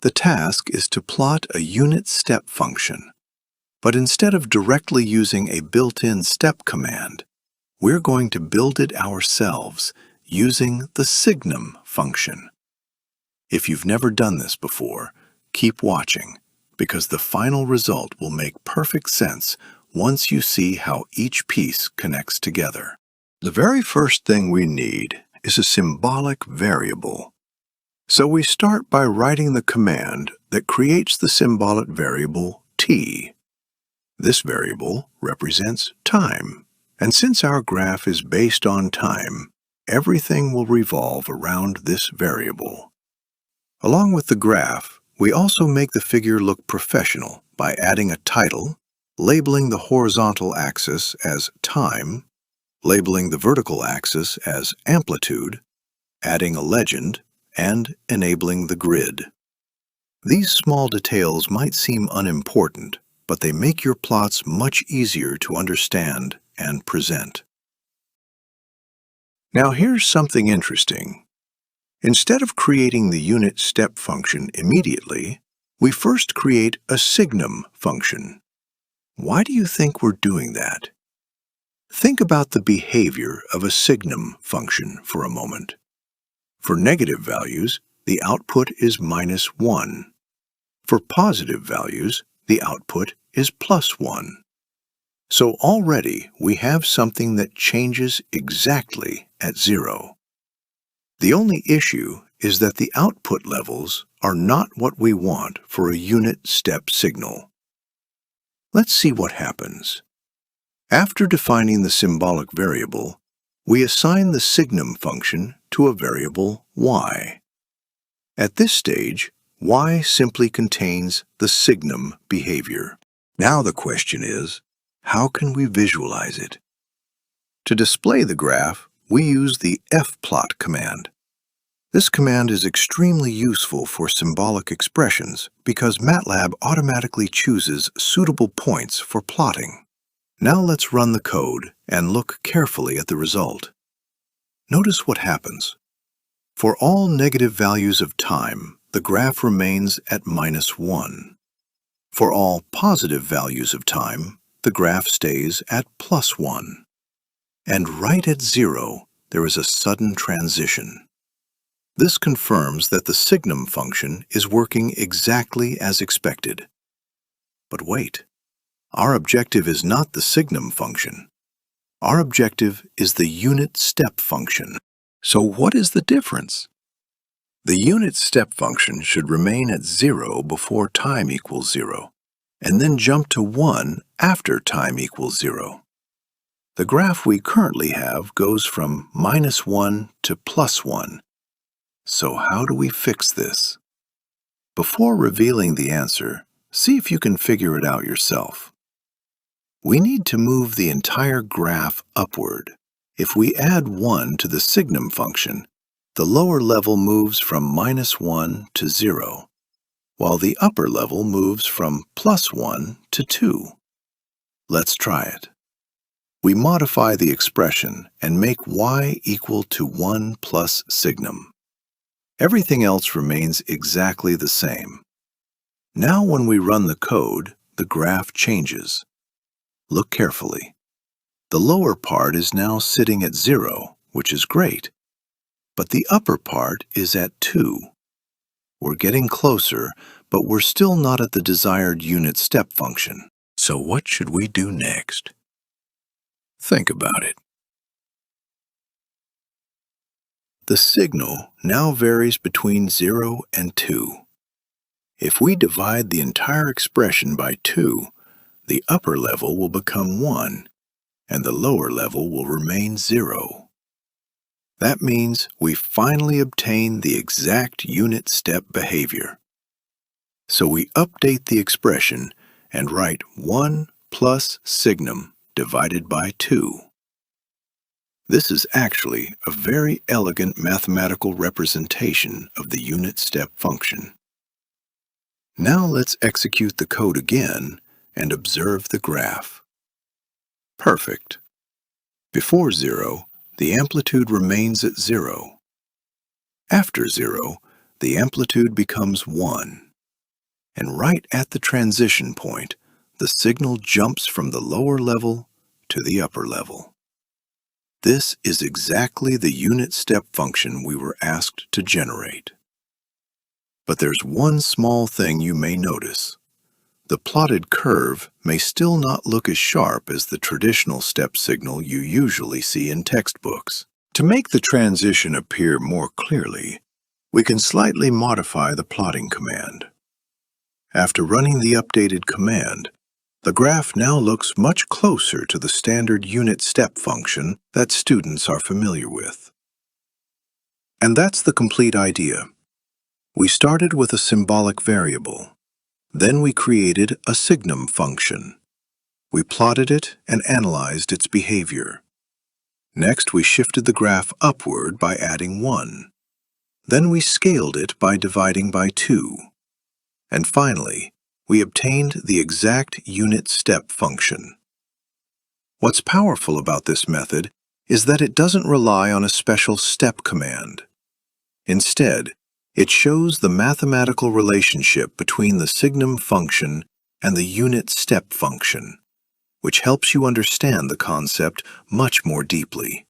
The task is to plot a unit step function. But instead of directly using a built-in step command, we're going to build it ourselves using the Signum function. If you've never done this before, keep watching, because the final result will make perfect sense once you see how each piece connects together. The very first thing we need is a symbolic variable. So we start by writing the command that creates the symbolic variable t. This variable represents time, and since our graph is based on time, everything will revolve around this variable. Along with the graph, we also make the figure look professional by adding a title, labeling the horizontal axis as time, labeling the vertical axis as amplitude, adding a legend, and enabling the grid. These small details might seem unimportant, but they make your plots much easier to understand and present. Now here's something interesting. Instead of creating the unit step function immediately, we first create a Signum function. Why do you think we're doing that? Think about the behavior of a Signum function for a moment. For negative values, the output is -1. For positive values, the output is +1. So already we have something that changes exactly at 0. The only issue is that the output levels are not what we want for a unit step signal. Let's see what happens. After defining the symbolic variable, we assign the Signum function to a variable y. At this stage, y simply contains the Signum behavior. Now the question is, how can we visualize it? To display the graph, we use the fplot command. This command is extremely useful for symbolic expressions because MATLAB automatically chooses suitable points for plotting. Now let's run the code and look carefully at the result. Notice what happens. For all negative values of time, the graph remains at -1. For all positive values of time, the graph stays at +1. And right at 0, there is a sudden transition. This confirms that the Signum function is working exactly as expected. But wait, our objective is not the Signum function. Our objective is the unit step function. So what is the difference? The unit step function should remain at 0 before time equals 0, and then jump to 1 after time equals 0. The graph we currently have goes from -1 to +1. So how do we fix this? Before revealing the answer, see if you can figure it out yourself. We need to move the entire graph upward. If we add 1 to the Signum function, the lower level moves from -1 to 0, while the upper level moves from +1 to 2. Let's try it. We modify the expression and make y equal to 1 plus Signum. Everything else remains exactly the same. Now when we run the code, the graph changes. Look carefully. The lower part is now sitting at 0, which is great. But the upper part is at 2. We're getting closer, but we're still not at the desired unit step function. So what should we do next? Think about it. The signal now varies between 0 and 2. If we divide the entire expression by 2, the upper level will become 1, and the lower level will remain 0. That means we finally obtain the exact unit step behavior. So we update the expression and write 1 plus Signum divided by 2. This is actually a very elegant mathematical representation of the unit step function. Now let's execute the code again and observe the graph. Perfect. Before 0, the amplitude remains at 0. After 0, the amplitude becomes 1. And right at the transition point, the signal jumps from the lower level to the upper level. This is exactly the unit step function we were asked to generate. But there's one small thing you may notice. The plotted curve may still not look as sharp as the traditional step signal you usually see in textbooks. To make the transition appear more clearly, we can slightly modify the plotting command. After running the updated command, the graph now looks much closer to the standard unit step function that students are familiar with. And that's the complete idea. We started with a symbolic variable. Then we created a Signum function. We plotted it and analyzed its behavior. Next, we shifted the graph upward by adding 1. Then we scaled it by dividing by 2. And finally, we obtained the exact unit step function. What's powerful about this method is that it doesn't rely on a special step command. Instead, it shows the mathematical relationship between the Signum function and the unit step function, which helps you understand the concept much more deeply.